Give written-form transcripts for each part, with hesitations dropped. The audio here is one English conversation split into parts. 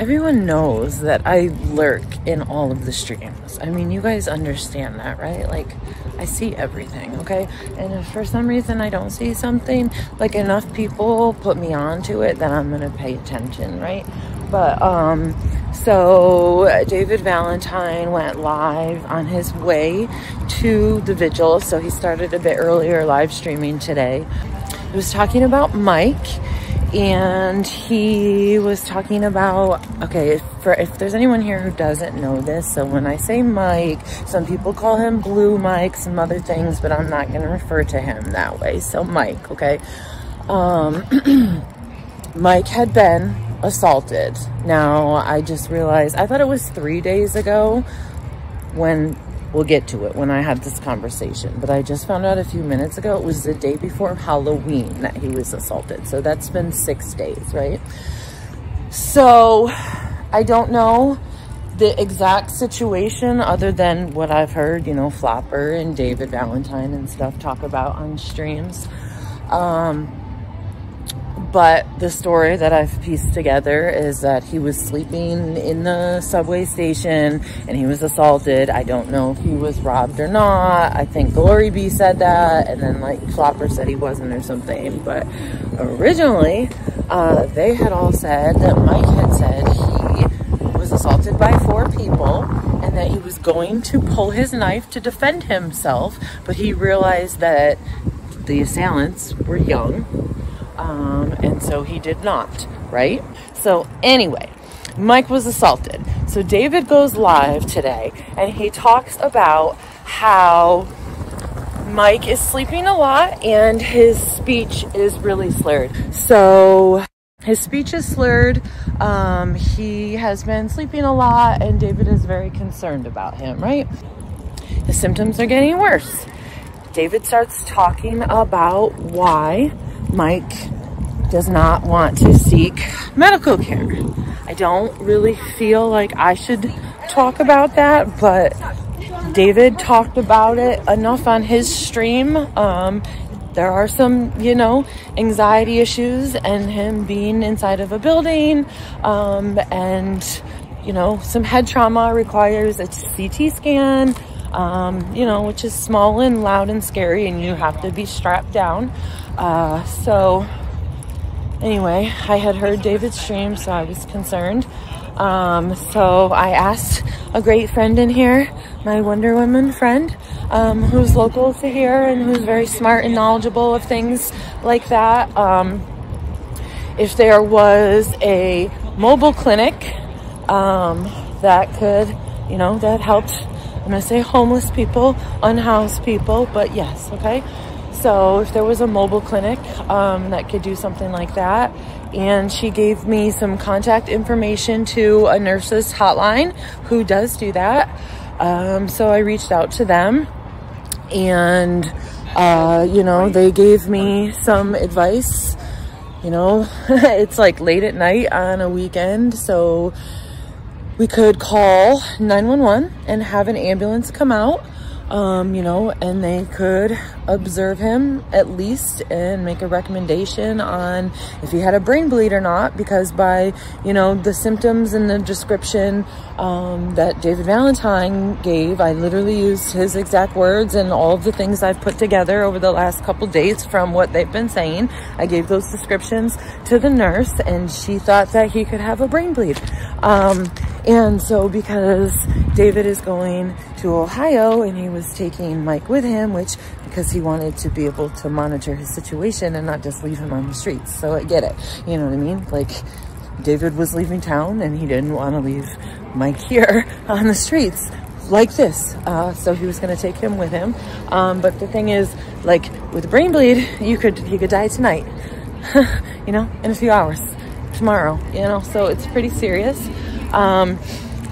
everyone knows that I lurk in all of the streams. I mean, you guys understand that, right? Like, I see everything, okay? And if for some reason I don't see something, like enough people put me onto it, then I'm gonna pay attention, right? But, so David Valentine went live on his way to the Vigil. So he started a bit earlier live streaming today. He was talking about Mike. And he was talking about, okay, if there's anyone here who doesn't know this, so when I say Mike, some people call him Blue Mike, some other things, but I'm not going to refer to him that way. So Mike, okay? Mike had been assaulted. Now, I just realized, I thought it was 3 days ago when... We'll get to it when I had this conversation, but I just found out a few minutes ago it was the day before Halloween that he was assaulted. So that's been 6 days, right? So I don't know the exact situation other than what I've heard, you know, Flopper and David Valentine and stuff talk about on streams. But the story that I've pieced together is that he was sleeping in the subway station and he was assaulted. I don't know if he was robbed or not. I think Glory B said that, and then like Flopper said he wasn't or something. But originally, they had all said that Mike had said he was assaulted by 4 people and that he was going to pull his knife to defend himself, but he realized that the assailants were young. And so he did not, right? So anyway, Mike was assaulted. So David goes live today and he talks about how Mike is sleeping a lot and his speech is really slurred. So his speech is slurred. He has been sleeping a lot and David is very concerned about him, right? His symptoms are getting worse. David starts talking about why Mike does not want to seek medical care. I don't really feel like I should talk about that, but David talked about it enough on his stream. There are some, you know, anxiety issues and him being inside of a building, and, you know, some head trauma requires a CT scan, you know, which is small and loud and scary and you have to be strapped down. So anyway, I had heard David's stream, so I was concerned. So I asked a great friend in here, my Wonder Woman friend, who's local to here and who's very smart and knowledgeable of things like that, if there was a mobile clinic that could, you know, that helped, I'm gonna say homeless people, unhoused people, but yes, okay? So if there was a mobile clinic that could do something like that, and she gave me some contact information to a nurse's hotline who does do that. So I reached out to them and, you know, they gave me some advice. You know, it's like late at night on a weekend, so we could call 911 and have an ambulance come out. You know, and they could observe him at least and make a recommendation on if he had a brain bleed or not, because by, you know, the symptoms and the description that David Valentine gave, I literally used his exact words and all of the things I've put together over the last couple days from what they've been saying. I gave those descriptions to the nurse and she thought that he could have a brain bleed. And so because David is going to Ohio and he was taking Mike with him, which because he wanted to be able to monitor his situation and not just leave him on the streets. So I get it. You know what I mean? Like David was leaving town and he didn't want to leave Mike here on the streets like this. So he was going to take him with him. But the thing is, like with a brain bleed, he could die tonight, you know, in a few hours, tomorrow, you know, so it's pretty serious.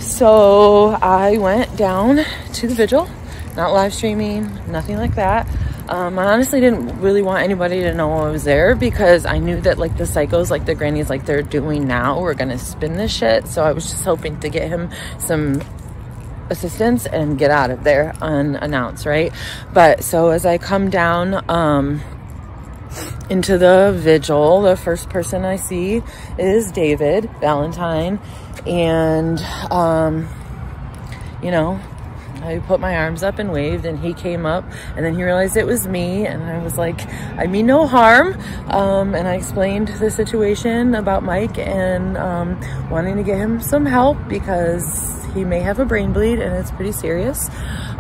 So I went down to the Vigil, not live streaming, nothing like that. I honestly didn't really want anybody to know I was there because I knew that like the psychos, like the grannies, like they're doing now, were gonna spin this shit. So I was just hoping to get him some assistance and get out of there unannounced, right? But so as I come down, into the vigil. The first person I see is David Valentine. And, you know, I put my arms up and waved, and he came up, and then he realized it was me, and I was like, I mean no harm. And I explained the situation about Mike and wanting to get him some help because he may have a brain bleed and it's pretty serious.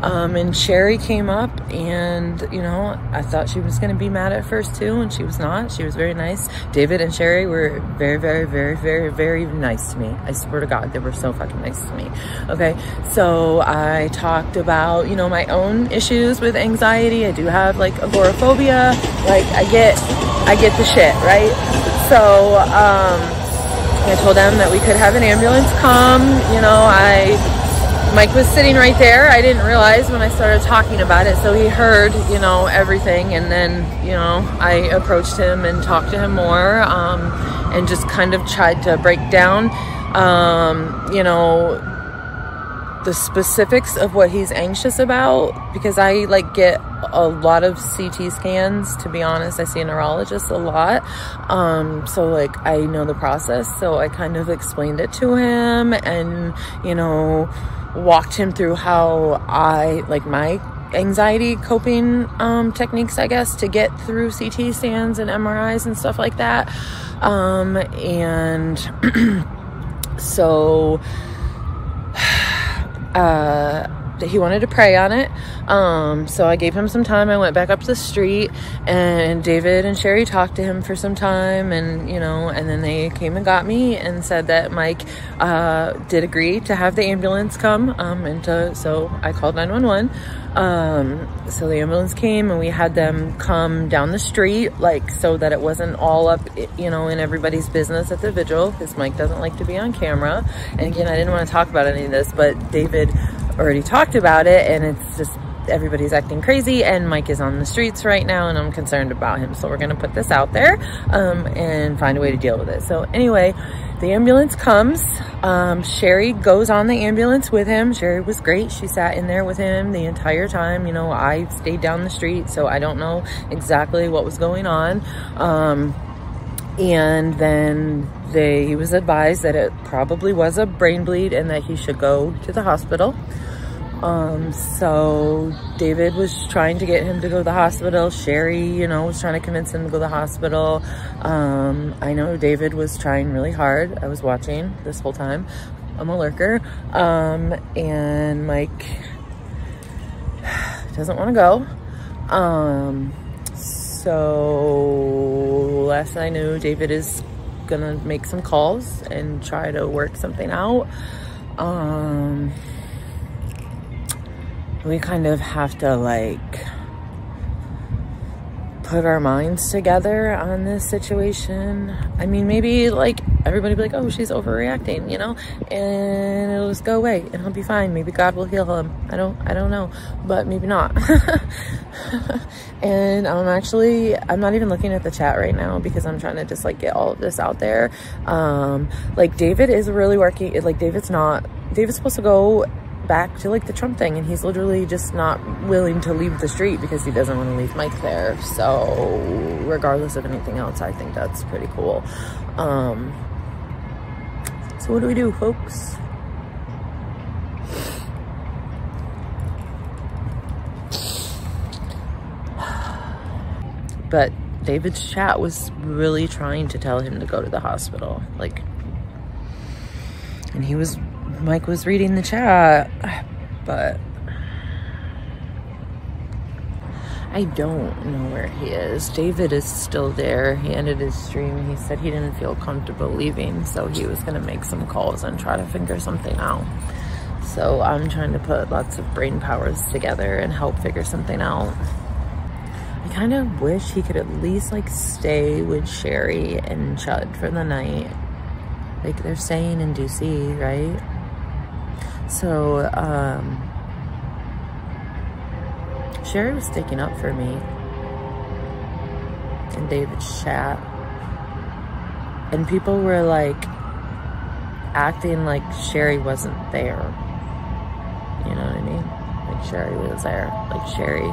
And Sherry came up, and, you know, I thought she was going to be mad at first too, and she was not. She was very nice. David and Sherry were very, very, very, very, very nice to me. I swear to God, they were so fucking nice to me. Okay, so I talked about, you know, my own issues with anxiety. I do have like agoraphobia. Like I get the shit, right? So I told them that we could have an ambulance come. You know, Mike was sitting right there. I didn't realize when I started talking about it, so he heard, you know, everything. And then, you know, I approached him and talked to him more, and just kind of tried to break down, you know, the specifics of what he's anxious about, because I like get a lot of CT scans, to be honest. I see a neurologist a lot, so like I know the process. So I kind of explained it to him, and, you know, walked him through how I like my anxiety coping techniques, I guess, to get through CT scans and MRIs and stuff like that. And so he wanted to pray on it. So I gave him some time. I went back up the street, and David and Sherry talked to him for some time, and, you know, and then they came and got me and said that Mike did agree to have the ambulance come, so I called 911. So the ambulance came, and we had them come down the street, like, so that it wasn't all up, you know, in everybody's business at the vigil, because Mike doesn't like to be on camera. And again, I didn't want to talk about any of this, but David already talked about it, and it's just everybody's acting crazy, and Mike is on the streets right now, and I'm concerned about him. So we're gonna put this out there and find a way to deal with it. So anyway, the ambulance comes. Sherry goes on the ambulance with him. Sherry was great. She sat in there with him the entire time. You know, I stayed down the street, so I don't know exactly what was going on. And then he was advised that it probably was a brain bleed and that he should go to the hospital. So David was trying to get him to go to the hospital. Sherry, you know, was trying to convince him to go to the hospital. I know David was trying really hard. I was watching this whole time. I'm a lurker. And Mike doesn't want to go. So last I knew, David is gonna make some calls and try to work something out. We kind of have to like put our minds together on this situation. I mean, maybe like everybody be like, oh, she's overreacting, you know, and it'll just go away and he'll be fine. Maybe God will heal him. I don't know, but maybe not. And I'm not even looking at the chat right now because I'm trying to just like get all of this out there. Like David is really working. Like David's supposed to go back to like the Trump thing, and he's literally just not willing to leave the street because he doesn't want to leave Mike there. So regardless of anything else, I think that's pretty cool. So what do we do, folks? But David's chat was really trying to tell him to go to the hospital, like, and Mike was reading the chat, but I don't know where he is. David is still there. He ended his stream. He said he didn't feel comfortable leaving, so he was gonna make some calls and try to figure something out. So I'm trying to put lots of brain powers together and help figure something out. I kind of wish he could at least like stay with Sherry and Chud for the night. Like they're staying in D.C, right? So, Sherry was sticking up for me in David's chat. And people were like acting like Sherry wasn't there. You know what I mean? Like Sherry was there. Like Sherry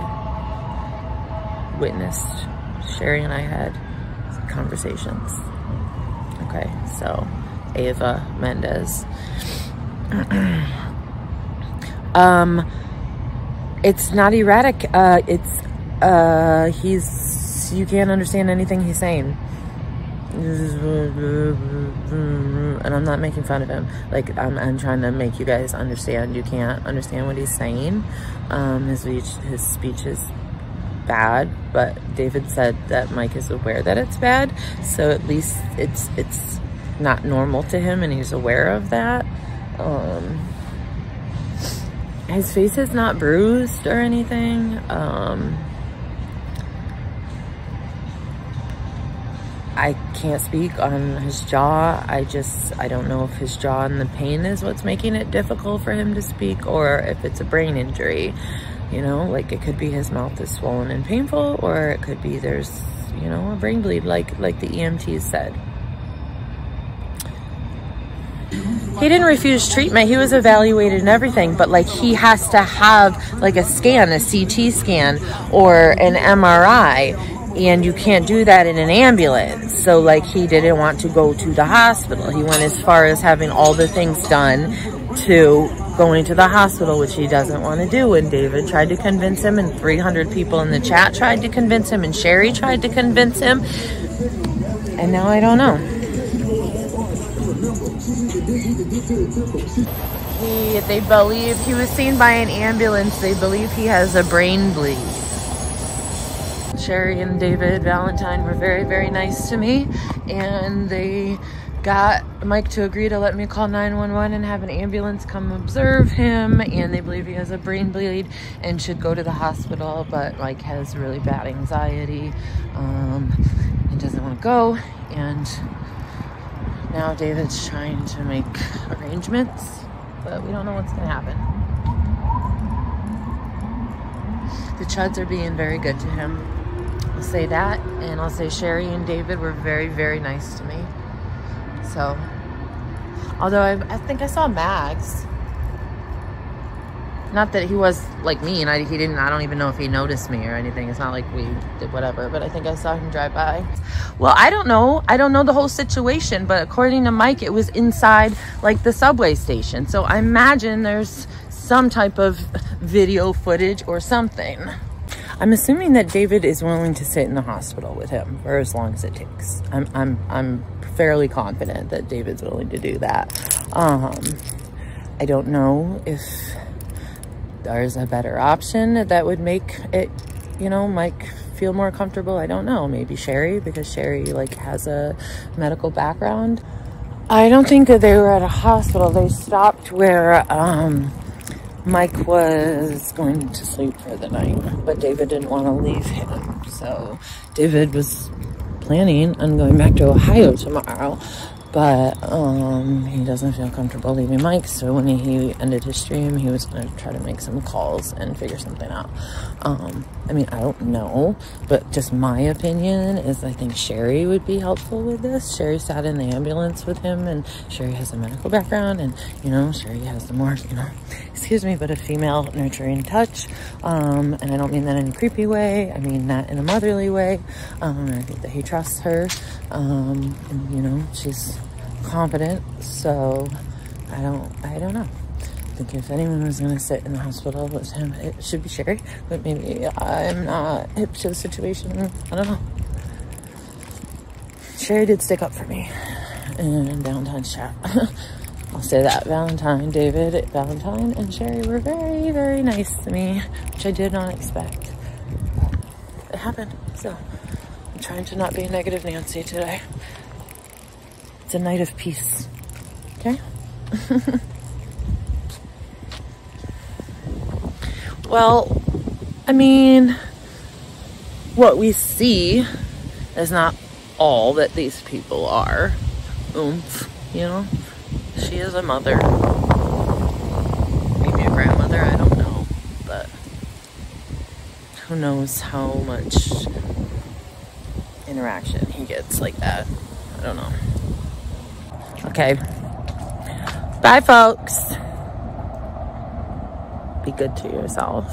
witnessed Sherry and I had conversations. Okay, so Ava Mendez. It's not erratic. You can't understand anything he's saying. And I'm not making fun of him. Like, I'm trying to make you guys understand. You can't understand what he's saying. His speech is bad, but David said that Mike is aware that it's bad, so at least it's not normal to him, and he's aware of that. His face is not bruised or anything. I can't speak on his jaw. I don't know if his jaw and the pain is what's making it difficult for him to speak, or if it's a brain injury. You know, like, it could be his mouth is swollen and painful, or it could be there's, you know, a brain bleed, like the EMTs said. He didn't refuse treatment. He was evaluated and everything, but like, he has to have like a scan, a CT scan or an MRI, and you can't do that in an ambulance. So like, he didn't want to go to the hospital. He went as far as having all the things done to going to the hospital, which he doesn't want to do. And David tried to convince him, and 300 people in the chat tried to convince him, and Sherry tried to convince him. And now I don't know. They believe he was seen by an ambulance. They believe he has a brain bleed. Sherry and David Valentine were very, very nice to me, and they got Mike to agree to let me call 911 and have an ambulance come observe him, and they believe he has a brain bleed and should go to the hospital, but Mike has really bad anxiety and doesn't want to go. And now David's trying to make arrangements, but we don't know what's gonna happen. The Chuds are being very good to him. I'll say that, and I'll say Sherry and David were very, very nice to me. So, although I think I saw Mags. Not that he was like mean. I don't even know if he noticed me or anything. It's not like we did whatever, but I think I saw him drive by. Well, I don't know. I don't know the whole situation, but according to Mike, it was inside like the subway station. So I imagine there's some type of video footage or something. I'm assuming that David is willing to sit in the hospital with him for as long as it takes. I'm fairly confident that David's willing to do that. I don't know if there's a better option that would make it, you know, Mike feel more comfortable. I don't know. Maybe Sherry, because Sherry like has a medical background. I don't think that they were at a hospital. They stopped where Mike was going to sleep for the night, but David didn't want to leave him. So David was planning on going back to Ohio tomorrow, but he doesn't feel comfortable leaving Mike. So when he ended his stream, he was going to try to make some calls and figure something out. I mean, I don't know, but just my opinion is I think Sherry would be helpful with this. Sherry sat in the ambulance with him, and Sherry has a medical background, and, you know, Sherry has the more, you know, excuse me, but a female nurturing touch. And I don't mean that in a creepy way. I mean that in a motherly way. I think that he trusts her. And, you know, she's confident. So I don't know. I think if anyone was going to sit in the hospital with him, it should be Sherry. But maybe I'm not hip to the situation. I don't know. Sherry did stick up for me in Valentine's chat. I'll say that. David Valentine, and Sherry were very, very nice to me, which I did not expect. But it happened. So I'm trying to not be a negative Nancy today. It's a night of peace. Okay? Well, I mean, what we see is not all that these people are. Oomph, you know? She is a mother. Maybe a grandmother, I don't know. But who knows how much interaction he gets like that. I don't know. Okay. Bye, folks. Be good to yourself.